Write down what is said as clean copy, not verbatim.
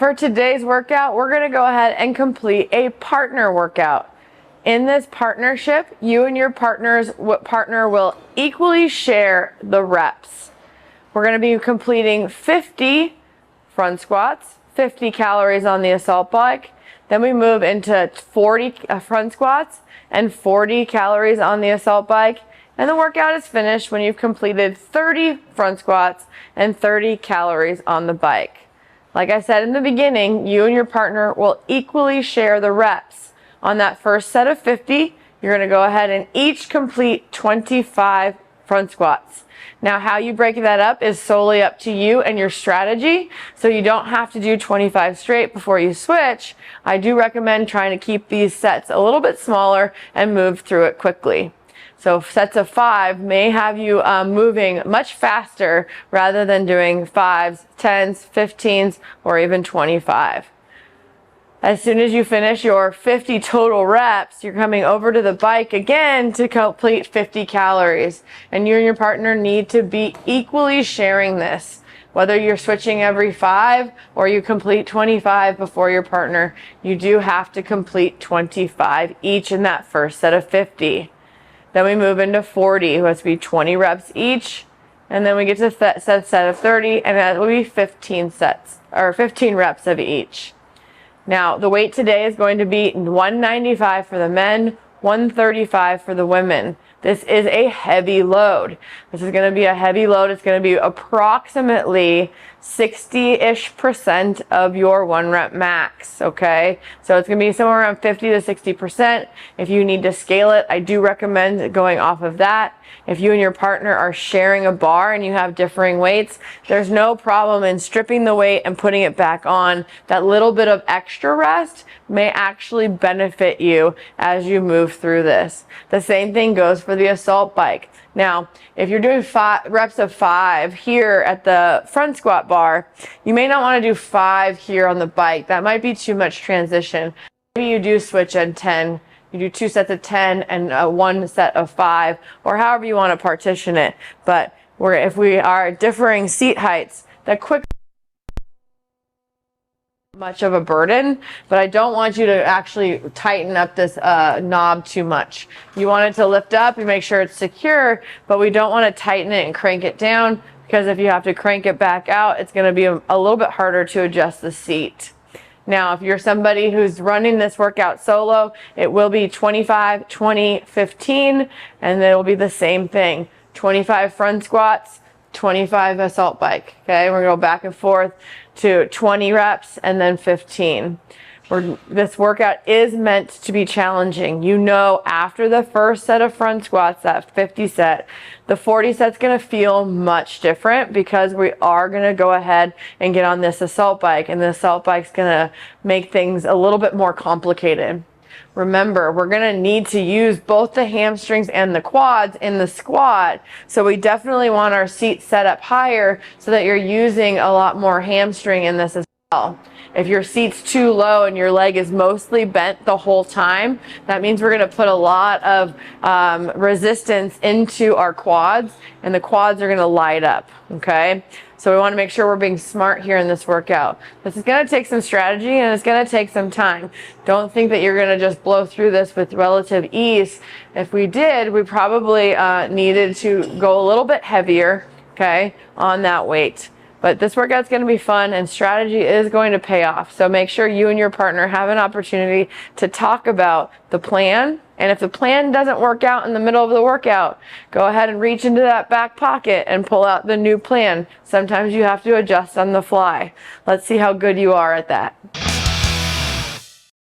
For today's workout, we're going to go ahead and complete a partner workout. In this partnership, you and your partner will equally share the reps. We're going to be completing 50 front squats, 50 calories on the assault bike. Then we move into 40 front squats and 40 calories on the assault bike. And the workout is finished when you've completed 30 front squats and 30 calories on the bike. Like I said in the beginning, you and your partner will equally share the reps. On that first set of 50, you're going to go ahead and each complete 25 front squats. Now, how you break that up is solely up to you and your strategy, so you don't have to do 25 straight before you switch. I do recommend trying to keep these sets a little bit smaller and move through it quickly. So sets of 5 may have you moving much faster rather than doing 5s, 10s, 15s, or even 25. As soon as you finish your 50 total reps, you're coming over to the bike again to complete 50 calories. And you and your partner need to be equally sharing this. Whether you're switching every 5 or you complete 25 before your partner, you do have to complete 25 each in that first set of 50. Then we move into 40, which will be 20 reps each. And then we get to set of 30, and that will be 15 reps of each. Now, the weight today is going to be 195 for the men, 135 for the women. This is a heavy load. This is going to be a heavy load. It's going to be approximately 60-ish% of your 1 rep max, okay? So it's going to be somewhere around 50 to 60%. If you need to scale it, I do recommend going off of that. If you and your partner are sharing a bar and you have differing weights, there's no problem in stripping the weight and putting it back on. That little bit of extra rest may actually benefit you as you move through this. The same thing goes for the assault bike. Now, if you're doing 5 reps of 5 here at the front squat bar, you may not want to do 5 here on the bike. That might be too much transition. Maybe you do switch at 10. You do 2 sets of 10 and 1 set of 5, or however you want to partition it. But if we are differing seat heights, that quick much of a burden, but I don't want you to actually tighten up this knob too much. You want it to lift up and make sure it's secure, but we don't want to tighten it and crank it down, because if you have to crank it back out, it's going to be a little bit harder to adjust the seat. Now, if you're somebody who's running this workout solo, it will be 25, 20, 15, and it will be the same thing. 25 front squats, 25 assault bike. Okay, we're going to go back and forth to 20 reps and then 15. This workout is meant to be challenging. You know, after the first set of front squats, that 50 set, the 40 set's going to feel much different, because we are going to go ahead and get on this assault bike, and the assault bike's going to make things a little bit more complicated. Remember, we're going to need to use both the hamstrings and the quads in the squat, so we definitely want our seat set up higher so that you're using a lot more hamstring in this as well. If your seat's too low and your leg is mostly bent the whole time, that means we're going to put a lot of resistance into our quads, and the quads are going to light up, okay? So we want to make sure we're being smart here in this workout. This is going to take some strategy, and it's going to take some time. Don't think that you're going to just blow through this with relative ease. If we did, we probably needed to go a little bit heavier, okay, on that weight. But this workout's going to be fun, and strategy is going to pay off. So make sure you and your partner have an opportunity to talk about the plan. And if the plan doesn't work out in the middle of the workout, go ahead and reach into that back pocket and pull out the new plan. Sometimes you have to adjust on the fly. Let's see how good you are at that.